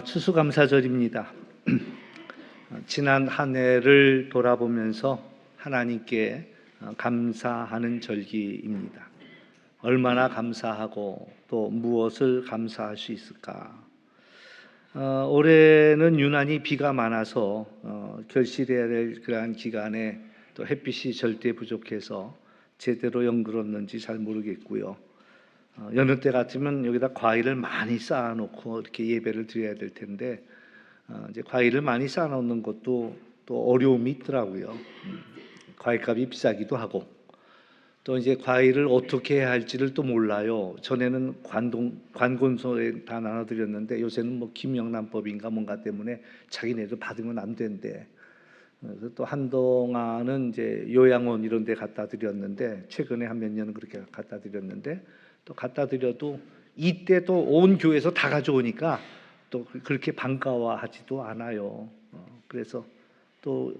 추수감사절입니다. 지난 한 해를 돌아보면서 하나님께 감사하는 절기입니다. 얼마나 감사하고 또 무엇을 감사할 수 있을까? 올해는 유난히 비가 많아서 결실해야 될 그러한 기간에 또 햇빛이 절대 부족해서 제대로 연그렀는지 잘 모르겠고요. 여느 때 같으면 여기다 과일을 많이 쌓아놓고 이렇게 예배를 드려야 될 텐데 이제 과일을 많이 쌓아놓는 것도 또 어려움이 있더라고요. 과일값이 비싸기도 하고 또 이제 과일을 어떻게 해야 할지를 또 몰라요. 전에는 관공서에 다 나눠드렸는데 요새는 뭐 김영란법인가 뭔가 때문에 자기네들 받으면 안 된대. 그래서 또 한동안은 이제 요양원 이런 데 갖다 드렸는데 최근에 한 몇 년은 그렇게 갖다 드렸는데 또 갖다 드려도 이때 또 온 교회에서 다 가져오니까 또 그렇게 반가워하지도 않아요. 그래서 또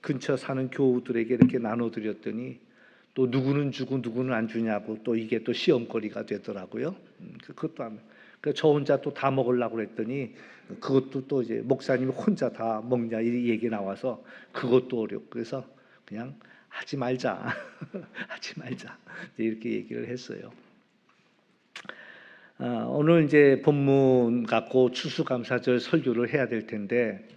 근처 사는 교우들에게 이렇게 나눠드렸더니 또 누구는 주고 누구는 안 주냐고 또 이게 또 시험거리가 되더라고요. 그것도 안. 그래서 저 혼자 또 다 먹으려고 그랬더니 그것도 또 이제 목사님이 혼자 다 먹냐 이 얘기 나와서 그것도 어렵고 그래서 그냥 하지 말자. 하지 말자. 이렇게 얘기를 했어요. 오늘 이제 본문 갖고 추수감사절 설교를 해야 될 텐데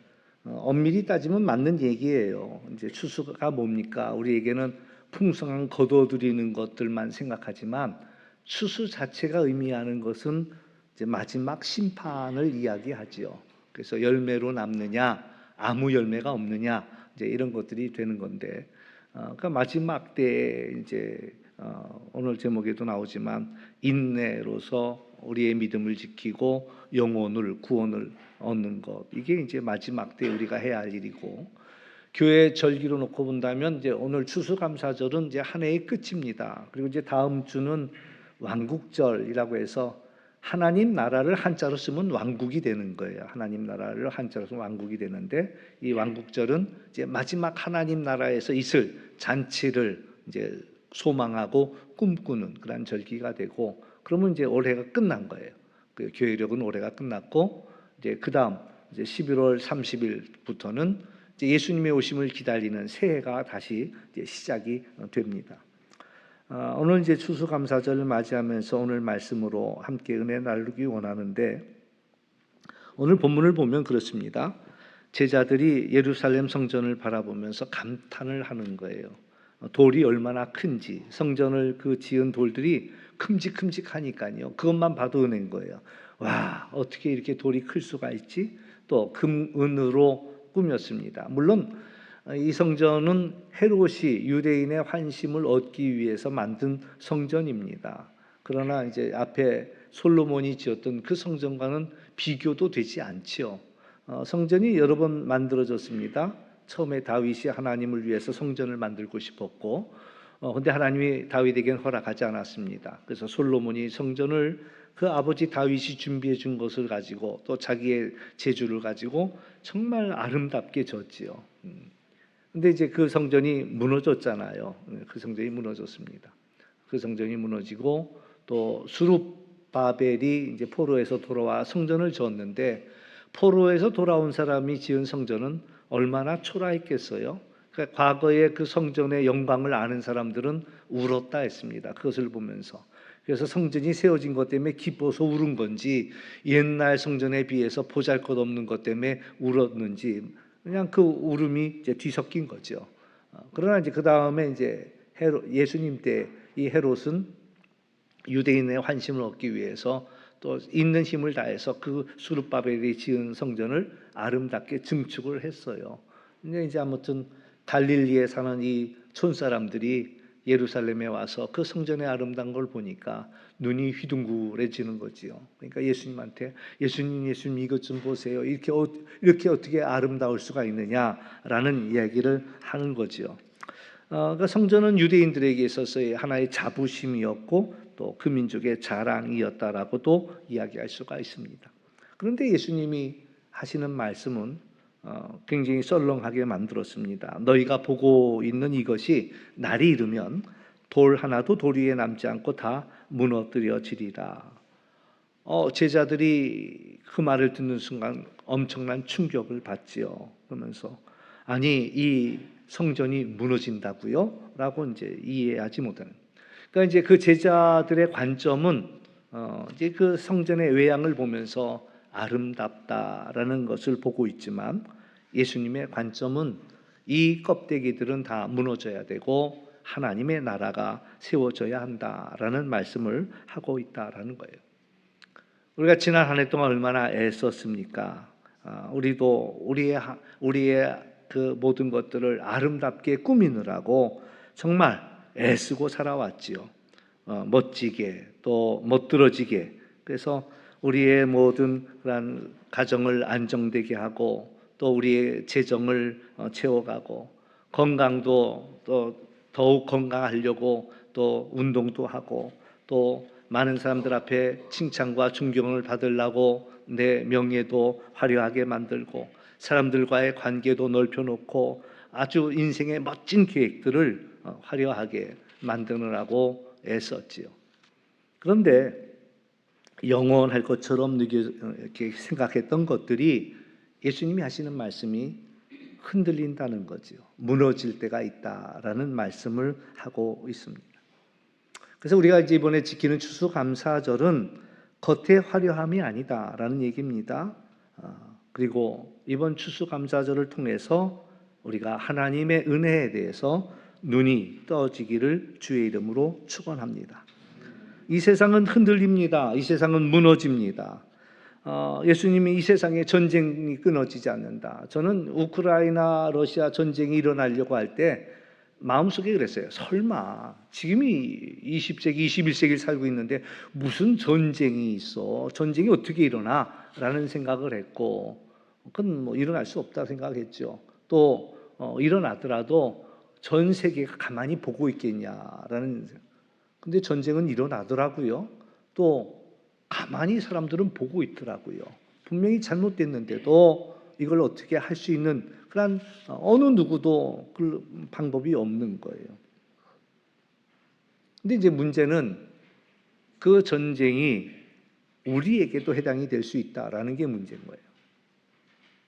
엄밀히 따지면 맞는 얘기예요. 이제 추수가 뭡니까? 우리에게는 풍성한 거둬들이는 것들만 생각하지만 추수 자체가 의미하는 것은 이제 마지막 심판을 이야기하지요. 그래서 열매로 남느냐, 아무 열매가 없느냐, 이제 이런 것들이 되는 건데, 그러니까 마지막 때에 이제 오늘 제목에도 나오지만 인내로서 우리의 믿음을 지키고 영혼을 구원을 얻는 것, 이게 이제 마지막 때 우리가 해야 할 일이고. 교회 절기로 놓고 본다면 이제 오늘 추수감사절은 이제 한 해의 끝입니다. 그리고 이제 다음 주는 왕국절이라고 해서 하나님 나라를 한자로 쓰면 왕국이 되는 거예요. 하나님 나라를 한자로 쓰면 왕국이 되는데 이 왕국절은 이제 마지막 하나님 나라에서 있을 잔치를 이제 소망하고 꿈꾸는 그런 절기가 되고 그러면 이제 올해가 끝난 거예요. 그 교회력은 올해가 끝났고 이제 그다음 이제 11월 30일부터는 이제 예수님의 오심을 기다리는 새해가 다시 이제 시작이 됩니다. 오늘 이제 추수감사절을 맞이하면서 오늘 말씀으로 함께 은혜 나누기 원하는데 오늘 본문을 보면 그렇습니다. 제자들이 예루살렘 성전을 바라보면서 감탄을 하는 거예요. 돌이 얼마나 큰지 성전을 그 지은 돌들이 큼직큼직하니까요. 그것만 봐도 은혜인 거예요. 와, 어떻게 이렇게 돌이 클 수가 있지? 또 금, 은으로 꾸몄습니다. 물론 이 성전은 헤롯이 유대인의 환심을 얻기 위해서 만든 성전입니다. 그러나 이제 앞에 솔로몬이 지었던 그 성전과는 비교도 되지 않지요. 성전이 여러 번 만들어졌습니다. 처음에 다윗이 하나님을 위해서 성전을 만들고 싶었고 근데 하나님이 다윗에게는 허락하지 않았습니다. 그래서 솔로몬이 성전을 그 아버지 다윗이 준비해 준 것을 가지고 또 자기의 재주를 가지고 정말 아름답게 졌지요. 근데 이제 그 성전이 무너졌잖아요. 그 성전이 무너졌습니다. 그 성전이 무너지고 또 수룹바벨이 이제 포로에서 돌아와 성전을 지었는데 포로에서 돌아온 사람이 지은 성전은 얼마나 초라했겠어요. 그러니까 과거의 그 성전의 영광을 아는 사람들은 울었다 했습니다. 그것을 보면서. 그래서 성전이 세워진 것 때문에 기뻐서 울은 건지 옛날 성전에 비해서 보잘것없는 것 때문에 울었는지 그냥 그 울음이 이제 뒤섞인 거죠. 그러나 이제 그 다음에 이제 예수님 때 이 헤롯은 유대인의 환심을 얻기 위해서 또 있는 힘을 다해서 그 수룹바벨이 지은 성전을 아름답게 증축을 했어요. 근데 이제 아무튼 갈릴리에 사는 이 촌사람들이 예루살렘에 와서 그 성전의 아름다운 걸 보니까 눈이 휘둥그레지는 거지요. 그러니까 예수님한테 예수님 이것 좀 보세요. 이렇게 어떻게 아름다울 수가 있느냐라는 이야기를 하는 거지요. 그러니까 성전은 유대인들에게 있어서의 하나의 자부심이었고 또 그 민족의 자랑이었다라고도 이야기할 수가 있습니다. 그런데 예수님이 하시는 말씀은 굉장히 썰렁하게 만들었습니다. 너희가 보고 있는 이것이 날이 이르면 돌 하나도 돌 위에 남지 않고 다 무너뜨려지리라. 제자들이 그 말을 듣는 순간 엄청난 충격을 받지요. 그러면서 아니 이 성전이 무너진다고요? 라고 이제 이해하지 못하는. 그러니까 이제 그 제자들의 관점은 이제 그 성전의 외양을 보면서 아름답다라는 것을 보고 있지만 예수님의 관점은 이 껍데기들은 다 무너져야 되고 하나님의 나라가 세워져야 한다라는 말씀을 하고 있다라는 거예요. 우리가 지난 한 해 동안 얼마나 애썼습니까? 우리도 우리의 그 모든 것들을 아름답게 꾸미느라고 정말 애쓰고 살아왔지요. 멋지게 또 멋들어지게. 그래서 우리의 모든 그런 가정을 안정되게 하고 또 우리의 재정을 채워가고 건강도 또 더욱 건강하려고 또 운동도 하고 또 많은 사람들 앞에 칭찬과 존경을 받으려고 내 명예도 화려하게 만들고 사람들과의 관계도 넓혀놓고 아주 인생의 멋진 계획들을 화려하게 만드느라고 애썼지요. 그런데 영원할 것처럼 이렇게 생각했던 것들이 예수님이 하시는 말씀이 흔들린다는 거죠. 무너질 때가 있다라는 말씀을 하고 있습니다. 그래서 우리가 이제 이번에 지키는 추수감사절은 겉의 화려함이 아니다라는 얘기입니다. 그리고 이번 추수감사절을 통해서 우리가 하나님의 은혜에 대해서 눈이 떠지기를 주의 이름으로 축원합니다. 이 세상은 흔들립니다. 이 세상은 무너집니다. 예수님이 이 세상에 전쟁이 끊어지지 않는다. 저는 우크라이나 러시아 전쟁이 일어나려고 할 때 마음속에 그랬어요. 설마 지금이 20세기 21세기를 살고 있는데 무슨 전쟁이 있어? 전쟁이 어떻게 일어나? 라는 생각을 했고 그건 뭐 일어날 수 없다 생각했죠. 또 일어나더라도 전 세계가 가만히 보고 있겠냐라는. 근데 전쟁은 일어나더라고요. 또 가만히 사람들은 보고 있더라고요. 분명히 잘못됐는데도 이걸 어떻게 할 수 있는 그런 어느 누구도 그 방법이 없는 거예요. 근데 이제 문제는 그 전쟁이 우리에게도 해당이 될 수 있다라는 게 문제인 거예요.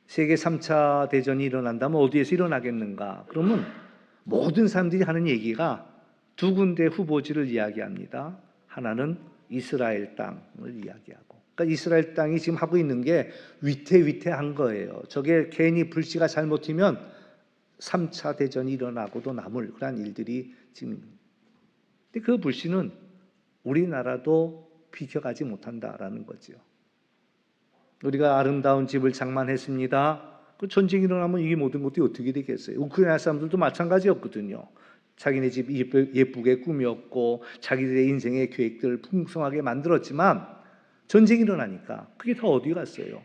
세계 3차 대전이 일어난다면 어디에서 일어나겠는가? 그러면 모든 사람들이 하는 얘기가 두 군데 후보지를 이야기합니다. 하나는 이스라엘 땅을 이야기하고, 그러니까 이스라엘 땅이 지금 하고 있는 게 위태위태한 거예요. 저게 괜히 불씨가 잘못이면 3차 대전이 일어나고도 남을 그런 일들이 지금. 근데 그 불씨는 우리나라도 비켜가지 못한다라는 거죠. 우리가 아름다운 집을 장만했습니다. 그 전쟁이 일어나면 이게 모든 것들이 어떻게 되겠어요? 우크라이나 사람들도 마찬가지였거든요. 자기네 집 예쁘게 꾸몄고 자기들의 인생의 계획들을 풍성하게 만들었지만 전쟁이 일어나니까 그게 다 어디 갔어요?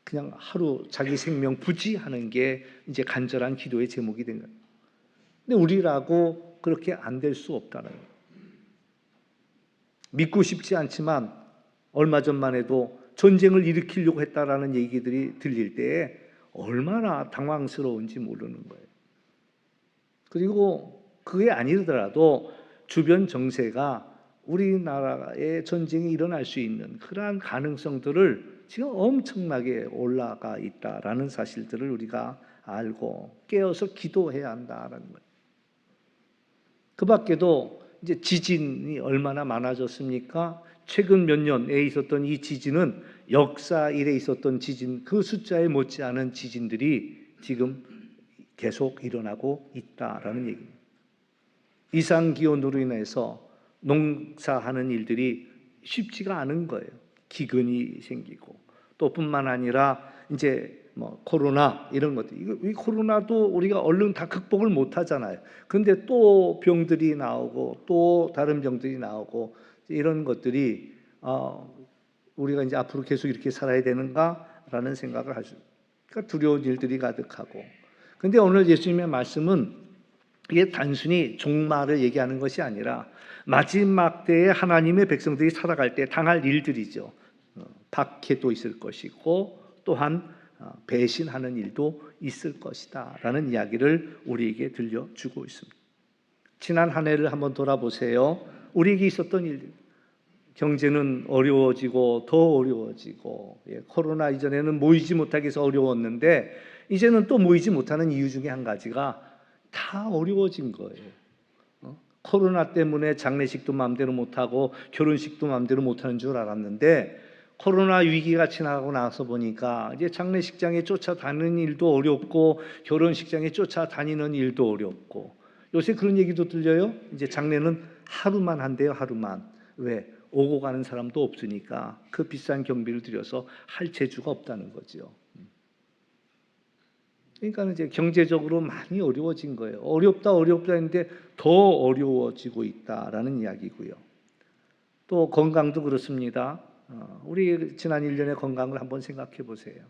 그냥 하루 자기 생명 부지하는 게 이제 간절한 기도의 제목이 된 거예요. 근데 우리라고 그렇게 안 될 수 없다는 거예요. 믿고 싶지 않지만 얼마 전만 해도 전쟁을 일으키려고 했다라는 얘기들이 들릴 때에 얼마나 당황스러운지 모르는 거예요. 그리고 그게 아니더라도 주변 정세가 우리나라에 전쟁이 일어날 수 있는 그러한 가능성들을 지금 엄청나게 올라가 있다라는 사실들을 우리가 알고 깨어서 기도해야 한다라는 거예요. 그 밖에도 이제 지진이 얼마나 많아졌습니까? 최근 몇 년에 있었던 이 지진은 역사 일에 있었던 지진 그 숫자에 못지않은 지진들이 지금 계속 일어나고 있다라는 얘기입니다. 이상기온으로 인해서 농사하는 일들이 쉽지가 않은 거예요. 기근이 생기고 또 뿐만 아니라 이제 뭐 코로나 이런 것들, 이 코로나도 우리가 얼른 다 극복을 못 하잖아요. 근데 또 병들이 나오고 또 다른 병들이 나오고 이런 것들이 우리가 이제 앞으로 계속 이렇게 살아야 되는가라는 생각을 하죠. 그러니까 두려운 일들이 가득하고. 근데 오늘 예수님의 말씀은 이게 단순히 종말을 얘기하는 것이 아니라 마지막 때에 하나님의 백성들이 살아갈 때 당할 일들이죠. 박해도 있을 것이고 또한 배신하는 일도 있을 것이다 라는 이야기를 우리에게 들려주고 있습니다. 지난 한 해를 한번 돌아보세요. 우리에게 있었던 일들, 경제는 어려워지고 더 어려워지고, 코로나 이전에는 모이지 못하기 위해서 어려웠는데 이제는 또 모이지 못하는 이유 중에 한 가지가 다 어려워진 거예요. 코로나 때문에 장례식도 마음대로 못하고 결혼식도 마음대로 못하는 줄 알았는데 코로나 위기가 지나가고 나서 보니까 이제 장례식장에 쫓아다니는 일도 어렵고 결혼식장에 쫓아다니는 일도 어렵고, 요새 그런 얘기도 들려요. 이제 장례는 하루만 한대요. 하루만. 왜? 오고 가는 사람도 없으니까 그 비싼 경비를 들여서 할 재주가 없다는 거죠. 그러니까 이제 경제적으로 많이 어려워진 거예요. 어렵다 했는데 더 어려워지고 있다라는 이야기고요. 또 건강도 그렇습니다. 우리 지난 1년의 건강을 한번 생각해 보세요.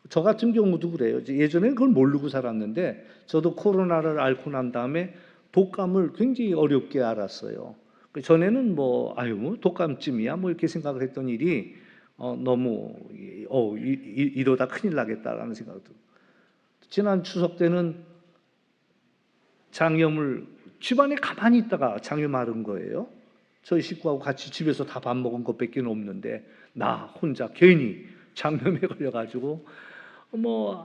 저 같은 경우도 그래요. 예전에는 그걸 모르고 살았는데 저도 코로나를 앓고 난 다음에 독감을 굉장히 어렵게 알았어요. 전에는 독감쯤이야 이렇게 생각을 했던 일이 너무 이러다 큰일 나겠다라는 생각도. 지난 추석 때는 장염을 집안에 가만히 있다가 장염 앓은 거예요. 저희 식구하고 같이 집에서 다 밥 먹은 것밖에 없는데 나 혼자 괜히 장염에 걸려가지고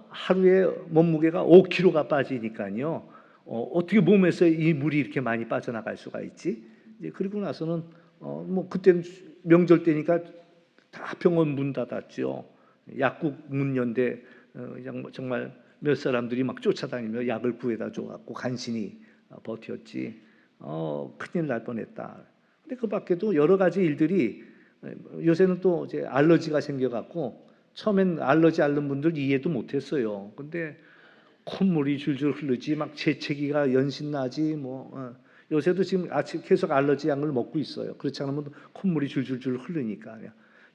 하루에 몸무게가 5kg가 빠지니까요. 어떻게 몸에서 이 물이 이렇게 많이 빠져나갈 수가 있지? 이제 그리고 나서는 그때는 명절 때니까 다 병원 문 닫았죠. 약국 문 연대 정말 몇 사람들이 막 쫓아다니며 약을 구해다 줘갖고 간신히 버텼지. 큰일 날 뻔했다. 근데 그 밖에도 여러 가지 일들이, 요새는 또 이제 알러지가 생겨갖고 처음엔 알러지 앓는 분들 이해도 못했어요. 근데 콧물이 줄줄 흐르지, 막 재채기가 연신나지, 요새도 지금 아침 계속 알러지 약을 먹고 있어요. 그렇지 않으면 콧물이 줄줄줄 흐르니까.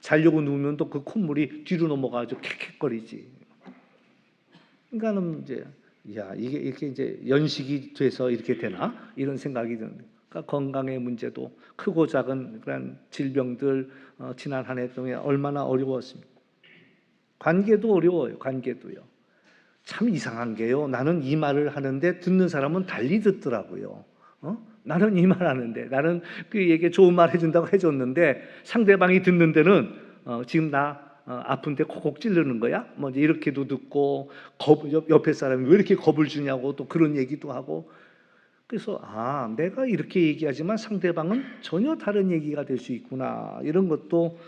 자려고 누우면 또 그 콧물이 뒤로 넘어가지고 캑캑거리지. 그러니까는 이제 이게 이렇게 이제 연식이 돼서 이렇게 되나 이런 생각이 드는. 그러니까 건강의 문제도 크고 작은 그런 질병들 지난 한 해 동안 얼마나 어려웠습니까? 관계도 어려워요. 관계도요. 참 이상한 게요. 나는 이 말을 하는데 듣는 사람은 달리 듣더라고요. 나는 이 말 하는데, 나는 그에게 좋은 말 해준다고 해줬는데 상대방이 듣는 데는 지금 나 아픈데 콕콕 찌르는 거야? 이렇게도 듣고, 옆에 사람이 왜 이렇게 겁을 주냐고 또 그런 얘기도 하고. 그래서 내가 이렇게 얘기하지만 상대방은 전혀 다른 얘기가 될 수 있구나, 이런 것도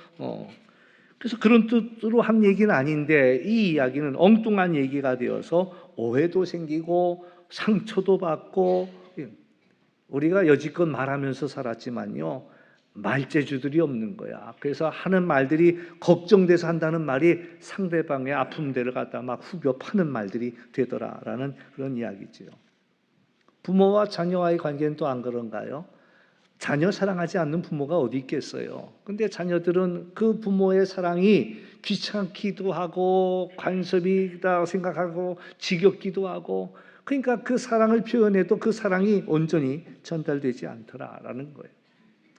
그래서 그런 뜻으로 한 얘기는 아닌데 이 이야기는 엉뚱한 얘기가 되어서 오해도 생기고 상처도 받고. 우리가 여지껏 말하면서 살았지만요, 말재주들이 없는 거야. 그래서 하는 말들이 걱정돼서 한다는 말이 상대방의 아픔들을 갖다 막 후벼 파는 말들이 되더라라는 그런 이야기죠. 부모와 자녀와의 관계는 또 안 그런가요? 자녀 사랑하지 않는 부모가 어디 있겠어요. 근데 자녀들은 그 부모의 사랑이 귀찮기도 하고 간섭이다 생각하고 지겹기도 하고, 그러니까 그 사랑을 표현해도 그 사랑이 온전히 전달되지 않더라라는 거예요.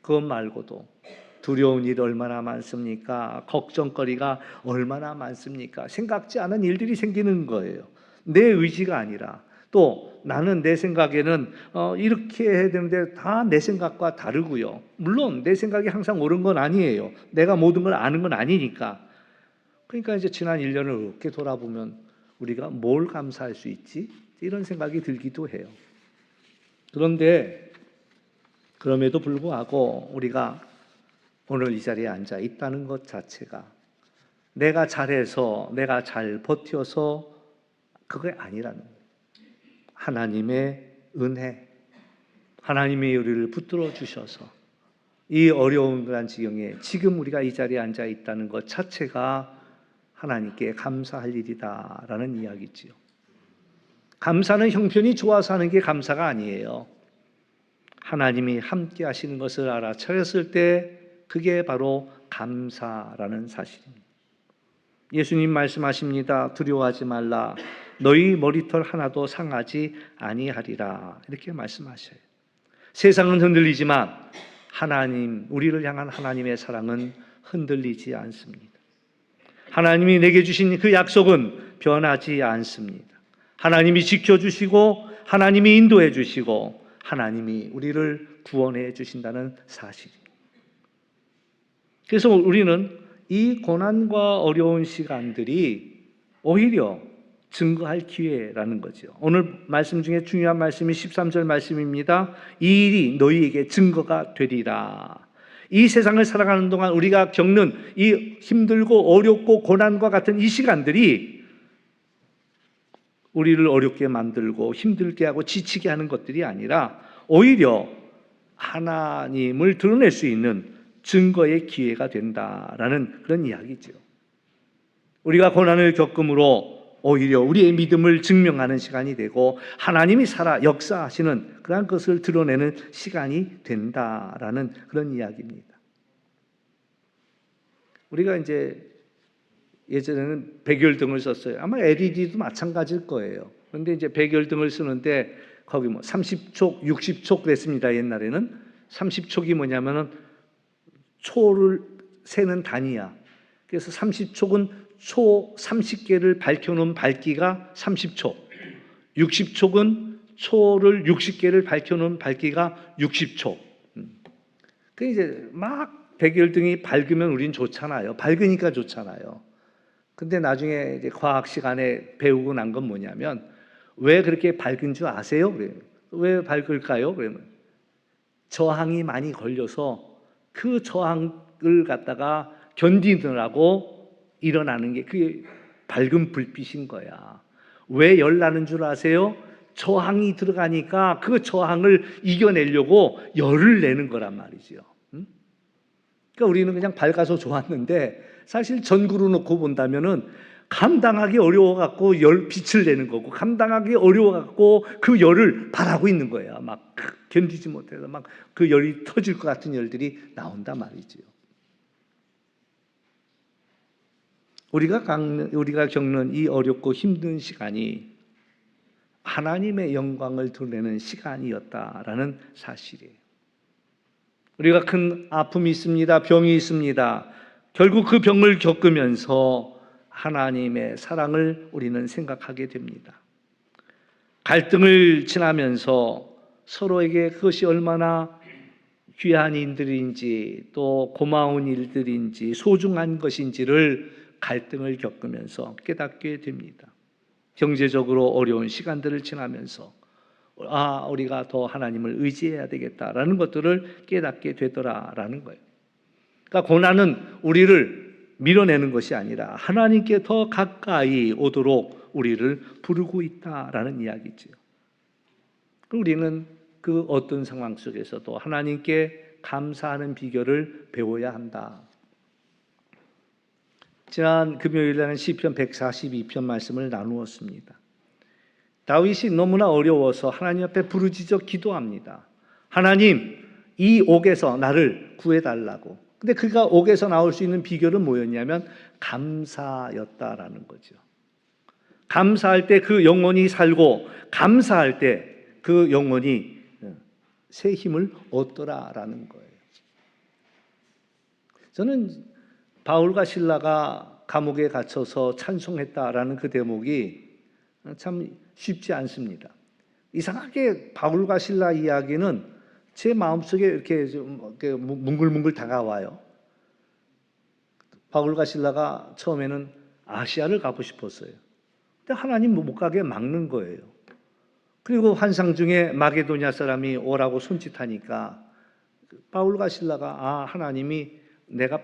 그것 말고도 두려운 일 얼마나 많습니까? 걱정거리가 얼마나 많습니까? 생각지 않은 일들이 생기는 거예요. 내 의지가 아니라. 또 나는 내 생각에는 이렇게 해야 되는데 다 내 생각과 다르고요. 물론 내 생각이 항상 옳은 건 아니에요. 내가 모든 걸 아는 건 아니니까. 그러니까 이제 지난 1년을 이렇게 돌아보면 우리가 뭘 감사할 수 있지? 이런 생각이 들기도 해요. 그런데 그럼에도 불구하고 우리가 오늘 이 자리에 앉아 있다는 것 자체가 내가 잘해서, 내가 잘 버텨서 그게 아니라는 거예요. 하나님의 은혜, 하나님의 우리를 붙들어 주셔서 이 어려운 그런 지경에 지금 우리가 이 자리에 앉아 있다는 것 자체가 하나님께 감사할 일이다라는 이야기지요. 감사는 형편이 좋아서 하는 게 감사가 아니에요. 하나님이 함께 하시는 것을 알아차렸을 때 그게 바로 감사라는 사실입니다. 예수님 말씀하십니다. 두려워하지 말라. 너희 머리털 하나도 상하지 아니하리라. 이렇게 말씀하셔요. 세상은 흔들리지만 하나님, 우리를 향한 하나님의 사랑은 흔들리지 않습니다. 하나님이 내게 주신 그 약속은 변하지 않습니다. 하나님이 지켜주시고 하나님이 인도해 주시고 하나님이 우리를 구원해 주신다는 사실입니다. 그래서 우리는 이 고난과 어려운 시간들이 오히려 증거할 기회라는 거죠. 오늘 말씀 중에 중요한 말씀이 13절 말씀입니다. 이 일이 너희에게 증거가 되리라. 이 세상을 살아가는 동안 우리가 겪는 이 힘들고 어렵고 고난과 같은 이 시간들이 우리를 어렵게 만들고 힘들게 하고 지치게 하는 것들이 아니라 오히려 하나님을 드러낼 수 있는 증거의 기회가 된다라는 그런 이야기죠. 우리가 고난을 겪음으로 오히려 우리의 믿음을 증명하는 시간이 되고 하나님이 살아 역사하시는 그런 것을 드러내는 시간이 된다라는 그런 이야기입니다. 우리가 이제 예전에는 백열등을 썼어요. 아마 LED도 마찬가지일 거예요. 그런데 이제 백열등을 쓰는데 거기 뭐 30촉, 60촉 그랬습니다. 옛날에는 30촉이 뭐냐면은 초를 세는 단위야. 그래서 30촉은 초 30개를 밝혀놓은 밝기가 30촉, 60촉은 초를 60개를 밝혀놓은 밝기가 60촉. 그 이제 막 백열등이 밝으면 우린 좋잖아요. 밝으니까 좋잖아요. 근데 나중에 이제 과학 시간에 배우고 난 건 뭐냐면 왜 그렇게 밝은 줄 아세요? 그래요. 왜 밝을까요? 그러면 저항이 많이 걸려서 그 저항을 갖다가 견디느라고 일어나는 게 그게 밝은 불빛인 거야. 왜 열나는 줄 아세요? 저항이 들어가니까 그 저항을 이겨내려고 열을 내는 거란 말이죠. 그러니까 우리는 그냥 밝아서 좋았는데 사실 전구로 놓고 본다면은 감당하기 어려워갖고 빛을 내는 거고 감당하기 어려워갖고 그 열을 발하고 있는 거야. 막 견디지 못해서 막 그 열이 터질 것 같은 열들이 나온단 말이지요. 우리가 겪는 이 어렵고 힘든 시간이 하나님의 영광을 드러내는 시간이었다라는 사실이에요. 우리가 큰 아픔이 있습니다. 병이 있습니다. 결국 그 병을 겪으면서 하나님의 사랑을 우리는 생각하게 됩니다. 갈등을 지나면서 서로에게 그것이 얼마나 귀한 일들인지 또 고마운 일들인지 소중한 것인지를 갈등을 겪으면서 깨닫게 됩니다. 경제적으로 어려운 시간들을 지나면서 우리가 더 하나님을 의지해야 되겠다라는 것들을 깨닫게 되더라라는 거예요. 그러니까 고난은 우리를 밀어내는 것이 아니라 하나님께 더 가까이 오도록 우리를 부르고 있다라는 이야기죠. 우리는 그 어떤 상황 속에서도 하나님께 감사하는 비결을 배워야 한다. 지난 금요일에는 시편 142편 말씀을 나누었습니다. 다윗이 너무나 어려워서 하나님 앞에 부르짖어 기도합니다. 하나님, 이 옥에서 나를 구해달라고. 근데 그가 옥에서 나올 수 있는 비결은 뭐였냐면 감사였다라는 거죠. 감사할 때 그 영혼이 살고 감사할 때 그 영혼이 새 힘을 얻더라라는 거예요. 저는 바울과 실라가 감옥에 gat혀서 찬송했다라는 그 대목이 참 쉽지 않습니다. 이상하게 바울과 실라 이야기는 제 마음속에 이렇게 좀 뭉글뭉글 다가와요. 바울과 실라가 처음에는 아시아를 가고 싶었어요. 근데 하나님 못 가게 막는 거예요. 그리고 환상 중에 마게도냐 사람이 오라고 손짓하니까 바울과 실라가 하나님이 내가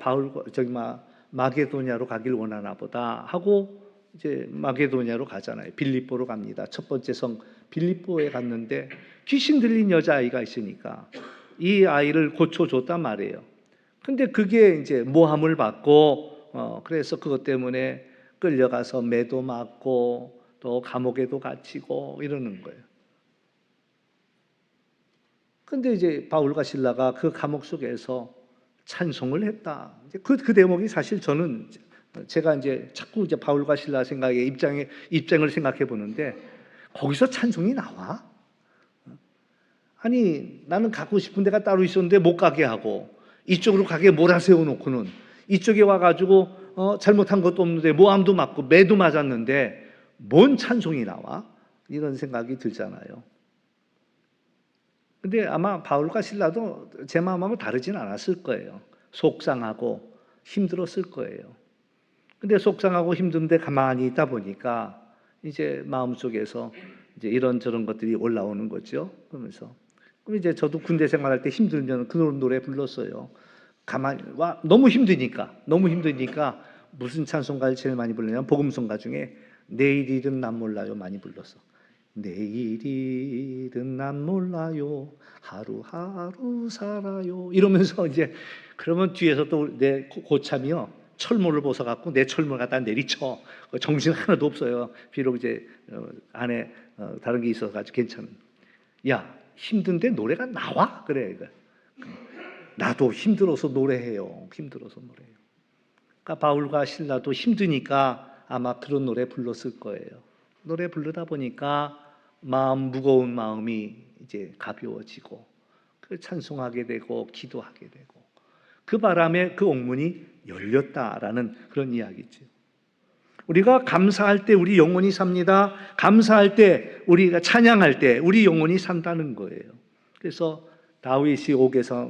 마게도냐로 가길 원하나 보다 하고 이제 마게도냐로 가잖아요. 빌립보로 갑니다. 첫 번째 성 빌립보에 갔는데 귀신 들린 여자아이가 있으니까 이 아이를 고쳐줬단 말이에요. 근데 그게 이제 모함을 받고 그래서 그것 때문에 끌려가서 매도 맞고 또 감옥에도 갇히고 이러는 거예요. 근데 이제 바울과 실라가 그 감옥 속에서 찬송을 했다. 그 대목이 사실 저는 제가 이제 자꾸 이제 바울과 실라 생각에 입장을 생각해 보는데 거기서 찬송이 나와? 아니 나는 가고 싶은 데가 따로 있었는데 못 가게 하고 이쪽으로 가게 몰아세워 놓고는 이쪽에 와가지고 잘못한 것도 없는데 모함도 맞고 매도 맞았는데 뭔 찬송이 나와? 이런 생각이 들잖아요. 근데 아마 바울과 실라도 제 마음하고 다르진 않았을 거예요. 속상하고 힘들었을 거예요. 근데 속상하고 힘든데 가만히 있다 보니까 이제 마음속에서 이제 이런저런 것들이 올라오는 거죠. 그러면서 그럼 이제 저도 군대 생활할 때 힘들면 그 노래 불렀어요. 가만히 와 너무 힘드니까 무슨 찬송가를 제일 많이 불렀냐면 복음성가 중에 내일 일은 난 몰라요 많이 불렀어. 내일 일은 난 몰라요 하루하루 살아요 이러면서 이제 그러면 뒤에서 또 내 고참이요 철문을 벗어갖고 내 철문을 갖다 내리쳐. 정신 하나도 없어요. 비록 이제 안에 다른 게 있어가지고 괜찮은. 야 힘든데 노래가 나와? 그래. 나도 힘들어서 노래해요. 힘들어서 노래해요. 그러니까 바울과 실라도 힘드니까 아마 그런 노래 불렀을 거예요. 노래 부르다 보니까 무거운 마음이 이제 가벼워지고 그 찬송하게 되고 기도하게 되고 그 바람에 그 옥문이 열렸다라는 그런 이야기죠. 우리가 감사할 때 우리 영혼이 삽니다. 감사할 때 우리가 찬양할 때 우리 영혼이 산다는 거예요. 그래서 다윗이 옥에서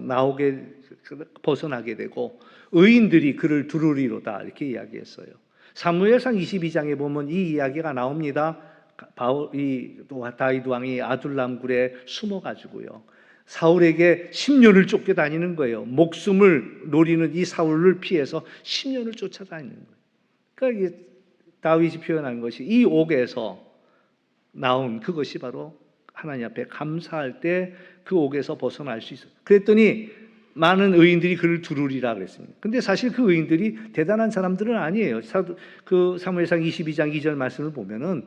벗어나게 되고 의인들이 그를 두루리로다 이렇게 이야기했어요. 사무엘상 22장에 보면 이 이야기가 나옵니다. 다윗 왕이 아둘람 굴에 숨어가지고요. 사울에게 10년을 쫓겨다니는 거예요. 목숨을 노리는 이 사울을 피해서 10년을 쫓아다니는 거예요. 그러니까 이게 다윗이 표현한 것이 이 옥에서 나온 그것이 바로 하나님 앞에 감사할 때 그 옥에서 벗어날 수 있어요. 그랬더니 많은 의인들이 그를 두루리라 그랬습니다. 근데 사실 그 의인들이 대단한 사람들은 아니에요. 그 사무엘상 22장 2절 말씀을 보면은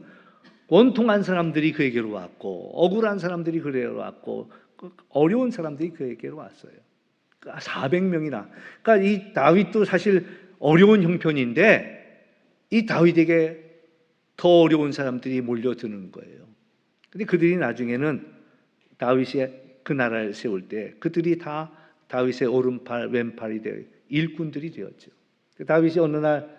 원통한 사람들이 그에게로 왔고 억울한 사람들이 그에게로 왔고 어려운 사람들이 그에게로 왔어요. 400명이나. 그러니까 이 다윗도 사실 어려운 형편인데 이 다윗에게 더 어려운 사람들이 몰려드는 거예요. 근데 그들이 나중에는 다윗이 그 나라를 세울 때 그들이 다 다윗의 오른팔 왼팔이 되어 일꾼들이 되었죠. 다윗이 어느 날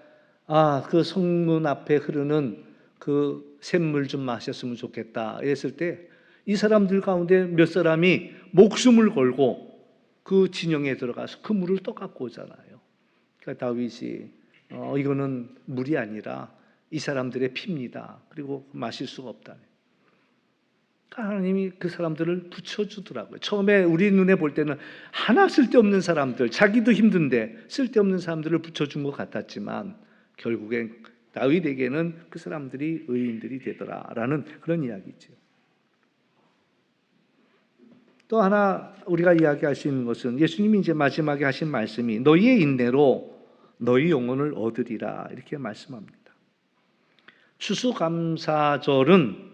그 성문 앞에 흐르는 그 샘물 좀 마셨으면 좋겠다 했을 때 이 사람들 가운데 몇 사람이 목숨을 걸고 그 진영에 들어가서 그 물을 떠갖고 오잖아요. 그러니까 다윗이 이거는 물이 아니라 이 사람들의 피입니다. 그리고 마실 수가 없다. 하나님이 그 사람들을 붙여주더라고요. 처음에 우리 눈에 볼 때는 하나 쓸데없는 사람들, 자기도 힘든데 쓸데없는 사람들을 붙여준 것 같았지만 결국엔 다윗에게는 그 사람들이 의인들이 되더라라는 그런 이야기죠. 또 하나 우리가 이야기할 수 있는 것은 예수님이 이제 마지막에 하신 말씀이 너희의 인내로 너희 영혼을 얻으리라 이렇게 말씀합니다. 추수감사절은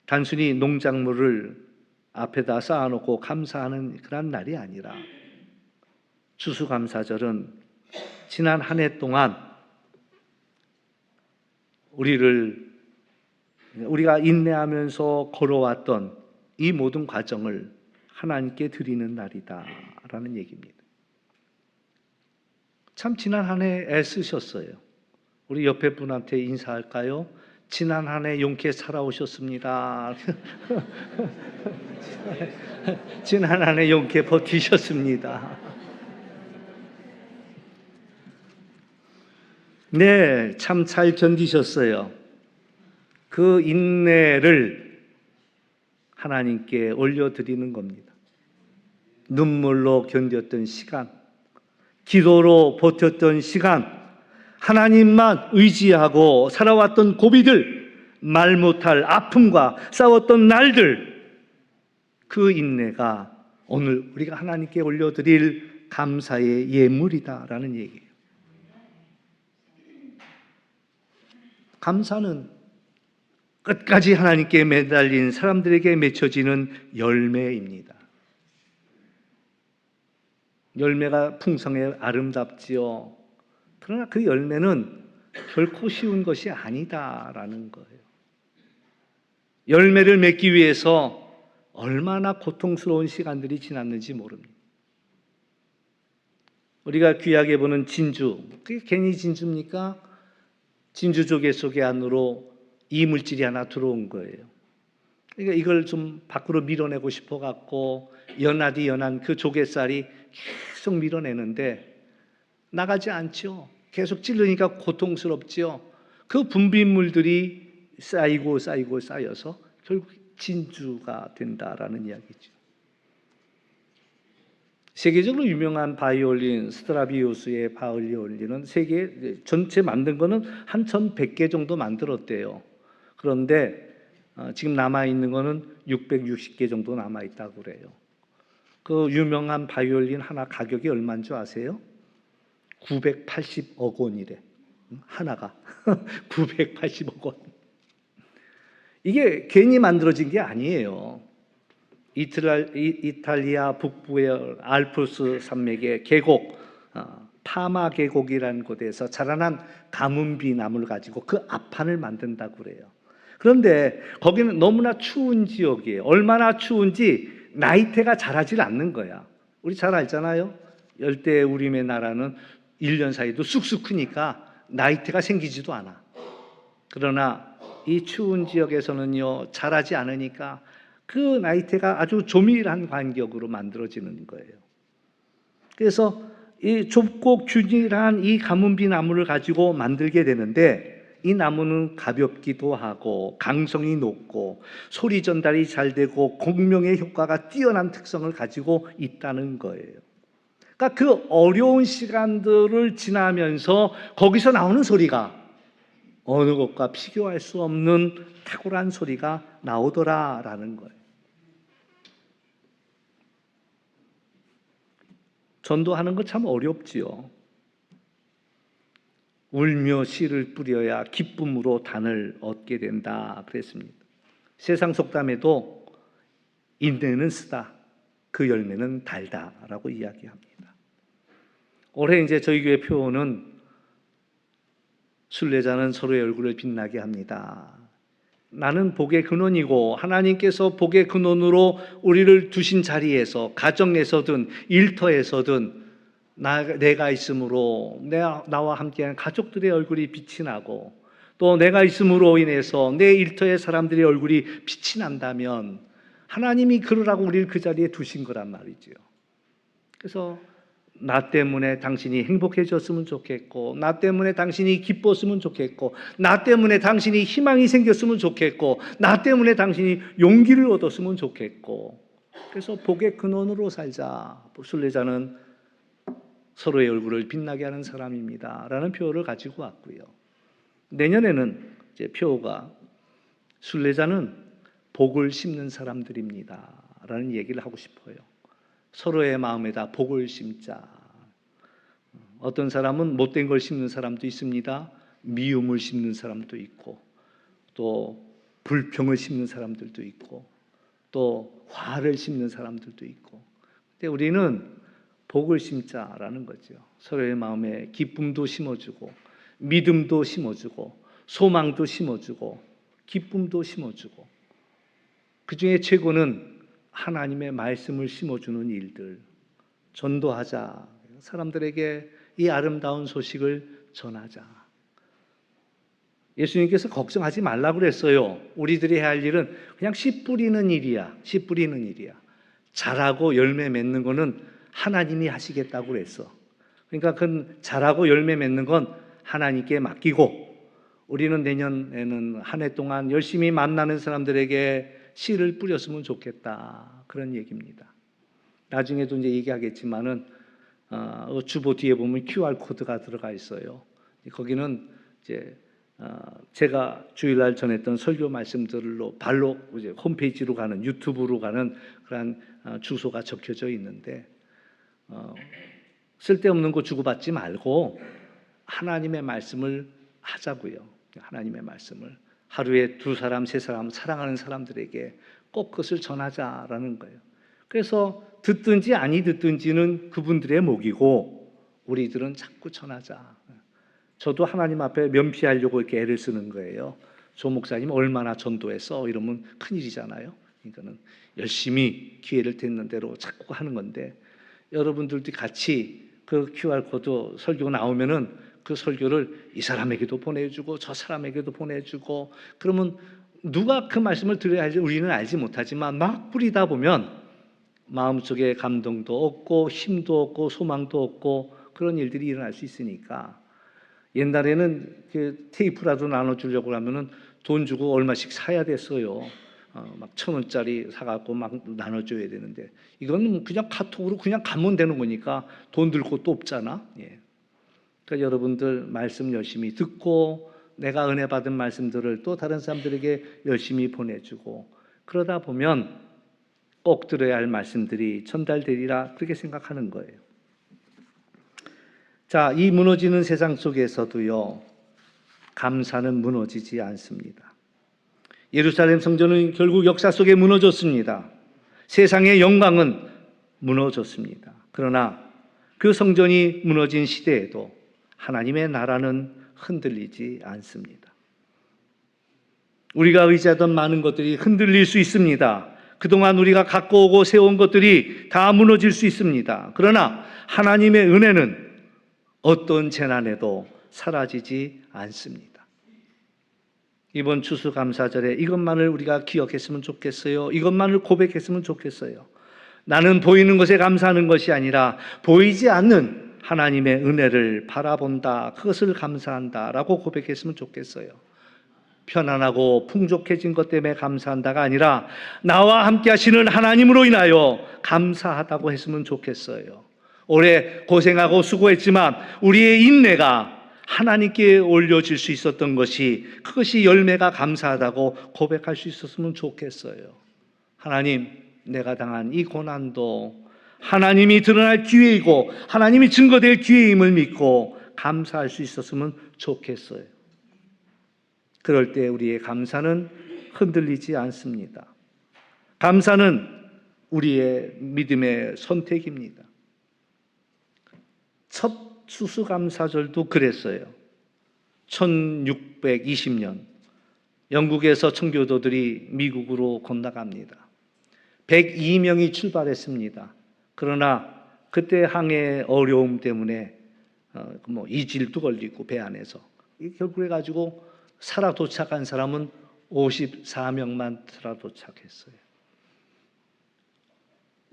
단순히 농작물을 앞에다 쌓아놓고 감사하는 그런 날이 아니라 추수감사절은 지난 한 해 동안 우리가 인내하면서 걸어왔던 이 모든 과정을 하나님께 드리는 날이다라는 얘기입니다. 참 지난 한 해 애쓰셨어요. 우리 옆에 분한테 인사할까요? 지난 한 해 용케 살아오셨습니다. 지난 한 해 용케 버티셨습니다. 네, 참 잘 견디셨어요. 그 인내를 하나님께 올려드리는 겁니다. 눈물로 견뎠던 시간, 기도로 버텼던 시간, 하나님만 의지하고 살아왔던 고비들, 말 못할 아픔과 싸웠던 날들, 그 인내가 오늘 우리가 하나님께 올려드릴 감사의 예물이다라는 얘기예요. 감사는 끝까지 하나님께 매달린 사람들에게 맺혀지는 열매입니다. 열매가 풍성해 아름답지요. 그러나 그 열매는 결코 쉬운 것이 아니다라는 거예요. 열매를 맺기 위해서 얼마나 고통스러운 시간들이 지났는지 모릅니다. 우리가 귀하게 보는 진주, 그게 괜히 진주입니까? 진주 조개 속에 안으로 이물질이 하나 들어온 거예요. 그러니까 이걸 좀 밖으로 밀어내고 싶어 갖고 연하디 연한 그 조개살이 계속 밀어내는데 나가지 않죠. 계속 찌르니까 고통스럽죠. 그 분비물들이 쌓이고 쌓이고 쌓여서 결국 진주가 된다라는 이야기죠. 세계적으로 유명한 바이올린 스트라비우스의 바이올린은 세계 전체 만든 거는 한 1,100개 정도 만들었대요. 그런데 지금 남아 있는 거는 660개 정도 남아 있다고 그래요. 그 유명한 바이올린 하나 가격이 얼마인 줄 아세요? 980억 원이래. 하나가 980억 원. 이게 괜히 만들어진 게 아니에요. 이탈리아 북부의 알프스 산맥의 계곡, 파마 계곡이라는 곳에서 자라난 가문비 나무를 가지고 그 앞판을 만든다고 그래요. 그런데 거기는 너무나 추운 지역이에요. 얼마나 추운지 나이테가 자라질 않는 거야. 우리 잘 알잖아요. 열대우림의 나라는 1년 사이도 쑥쑥 크니까 나이테가 생기지도 않아. 그러나 이 추운 지역에서는요, 자라지 않으니까 그 나이테가 아주 조밀한 간격으로 만들어지는 거예요. 그래서 이 좁고 균일한 이 가문비 나무를 가지고 만들게 되는데, 이 나무는 가볍기도 하고 강성이 높고 소리 전달이 잘 되고 공명의 효과가 뛰어난 특성을 가지고 있다는 거예요. 그러니까 그 어려운 시간들을 지나면서 거기서 나오는 소리가 어느 것과 비교할 수 없는 탁월한 소리가 나오더라라는 거예요. 전도하는 거 참 어렵지요. 울며 씨를 뿌려야 기쁨으로 단을 얻게 된다 그랬습니다. 세상 속담에도 인내는 쓰다, 그 열매는 달다라고 이야기합니다. 올해 이제 저희 교회 표어는 순례자는 서로의 얼굴을 빛나게 합니다. 나는 복의 근원이고 하나님께서 복의 근원으로 우리를 두신 자리에서 가정에서든 일터에서든 내가 있으므로 나와 함께하는 가족들의 얼굴이 빛이 나고 또 내가 있음으로 인해서 내 일터의 사람들의 얼굴이 빛이 난다면 하나님이 그러라고 우리를 그 자리에 두신 거란 말이죠. 그래서 나 때문에 당신이 행복해졌으면 좋겠고, 나 때문에 당신이 기뻤으면 좋겠고, 나 때문에 당신이 희망이 생겼으면 좋겠고, 나 때문에 당신이 용기를 얻었으면 좋겠고, 그래서 복의 근원으로 살자. 순례자는 서로의 얼굴을 빛나게 하는 사람입니다 라는 표어를 가지고 왔고요. 내년에는 이제 표어가 순례자는 복을 심는 사람들입니다 라는 얘기를 하고 싶어요. 서로의 마음에다 복을 심자. 어떤 사람은 못된 걸 심는 사람도 있습니다. 미움을 심는 사람도 있고, 또 불평을 심는 사람들도 있고, 또 화를 심는 사람들도 있고. 근데 우리는 복을 심자라는 거죠. 서로의 마음에 기쁨도 심어주고, 믿음도 심어주고, 소망도 심어주고, 기쁨도 심어주고. 그 중에 최고는 하나님의 말씀을 심어주는 일들, 전도하자. 사람들에게 이 아름다운 소식을 전하자. 예수님께서 걱정하지 말라고 그랬어요. 우리들이 해야 할 일은 그냥 씨 뿌리는 일이야. 씨 뿌리는 일이야. 자라고 열매 맺는 거는 하나님이 하시겠다고 그랬어. 그러니까 그 자라고 열매 맺는 건 하나님께 맡기고, 우리는 내년에는 한 해 동안 열심히 만나는 사람들에게 씨를 뿌렸으면 좋겠다. 그런 얘기입니다. 나중에도 이제 얘기하겠지만은 주보 뒤에 보면 QR 코드가 들어가 있어요. 거기는 이제 제가 주일날 전했던 설교 말씀들로 발로 이제 홈페이지로 가는, 유튜브로 가는 그런 주소가 적혀져 있는데, 쓸데없는 거 주고받지 말고 하나님의 말씀을 하자고요. 하나님의 말씀을 하루에 2사람, 3사람 사랑하는 사람들에게 꼭 그것을 전하자라는 거예요. 그래서 듣든지 아니 듣든지는 그분들의 목이고, 우리들은 자꾸 전하자. 저도 하나님 앞에 면피하려고 이렇게 애를 쓰는 거예요. 조 목사님 얼마나 전도했어? 이러면 큰일이잖아요. 그러니까는 열심히 기회를 듣는 대로 자꾸 하는 건데, 여러분들도 같이 그 QR코드 설교 나오면은 그 설교를 이 사람에게도 보내주고 저 사람에게도 보내주고, 그러면 누가 그 말씀을 들어야 할지 우리는 알지 못하지만 막 뿌리다 보면 마음속에 감동도 얻고 힘도 얻고 소망도 얻고 그런 일들이 일어날 수 있으니까 옛날에는 그 테이프라도 나눠주려고 하면은 돈 주고 얼마씩 사야 됐어요. 막 1,000원짜리 사갖고 막 나눠줘야 되는데 이건 그냥 카톡으로 그냥 가면 되는 거니까 돈 들 것도 없잖아. 예. 그러니까 여러분들 말씀 열심히 듣고 내가 은혜 받은 말씀들을 또 다른 사람들에게 열심히 보내주고 그러다 보면 꼭 들어야 할 말씀들이 전달되리라 그렇게 생각하는 거예요. 자, 이 무너지는 세상 속에서도요, 감사는 무너지지 않습니다. 예루살렘 성전은 결국 역사 속에 무너졌습니다. 세상의 영광은 무너졌습니다. 그러나 그 성전이 무너진 시대에도 하나님의 나라는 흔들리지 않습니다. 우리가 의지하던 많은 것들이 흔들릴 수 있습니다. 그동안 우리가 갖고 오고 세운 것들이 다 무너질 수 있습니다. 그러나 하나님의 은혜는 어떤 재난에도 사라지지 않습니다. 이번 추수감사절에 이것만을 우리가 기억했으면 좋겠어요. 이것만을 고백했으면 좋겠어요. 나는 보이는 것에 감사하는 것이 아니라 보이지 않는 하나님의 은혜를 바라본다. 그것을 감사한다라고 고백했으면 좋겠어요. 편안하고 풍족해진 것 때문에 감사한다가 아니라 나와 함께 하시는 하나님으로 인하여 감사하다고 했으면 좋겠어요. 오래 고생하고 수고했지만 우리의 인내가 하나님께 올려질 수 있었던 것이 그것이 열매가 감사하다고 고백할 수 있었으면 좋겠어요. 하나님, 내가 당한 이 고난도 하나님이 드러날 기회이고 하나님이 증거될 기회임을 믿고 감사할 수 있었으면 좋겠어요. 그럴 때 우리의 감사는 흔들리지 않습니다. 감사는 우리의 믿음의 선택입니다. 첫 추수감사절도 그랬어요. 1620년 영국에서 청교도들이 미국으로 건너갑니다. 102명이 출발했습니다. 그러나 그때 항해의 어려움 때문에 이질도 걸리고 배 안에서 결국 해가지고 살아 도착한 사람은 54명만 살아 도착했어요.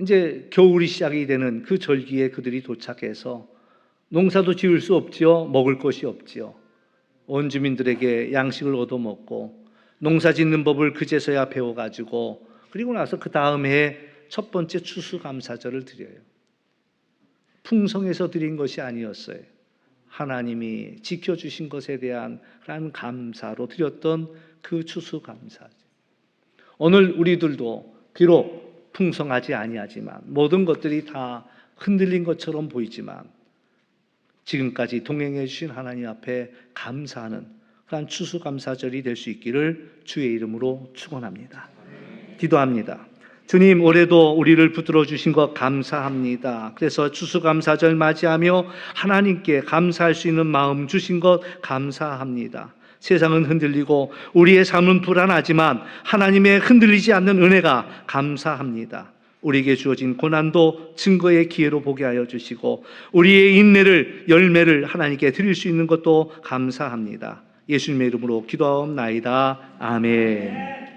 이제 겨울이 시작이 되는 그 절기에 그들이 도착해서 농사도 지을 수 없지요. 먹을 것이 없지요. 온 주민들에게 양식을 얻어먹고 농사 짓는 법을 그제서야 배워가지고 그리고 나서 그 다음 해에 첫 번째 추수감사절을 드려요. 풍성해서 드린 것이 아니었어요. 하나님이 지켜주신 것에 대한 감사로 드렸던 그 추수감사절. 오늘 우리들도 비록 풍성하지 아니하지만 모든 것들이 다 흔들린 것처럼 보이지만 지금까지 동행해 주신 하나님 앞에 감사하는 그런 추수감사절이 될 수 있기를 주의 이름으로 축원합니다. 기도합니다. 주님, 올해도 우리를 붙들어 주신 것 감사합니다. 그래서 추수감사절 맞이하며 하나님께 감사할 수 있는 마음 주신 것 감사합니다. 세상은 흔들리고 우리의 삶은 불안하지만 하나님의 흔들리지 않는 은혜가 감사합니다. 우리에게 주어진 고난도 증거의 기회로 보게 하여 주시고 우리의 인내를 열매를 하나님께 드릴 수 있는 것도 감사합니다. 예수님의 이름으로 기도하옵나이다. 아멘.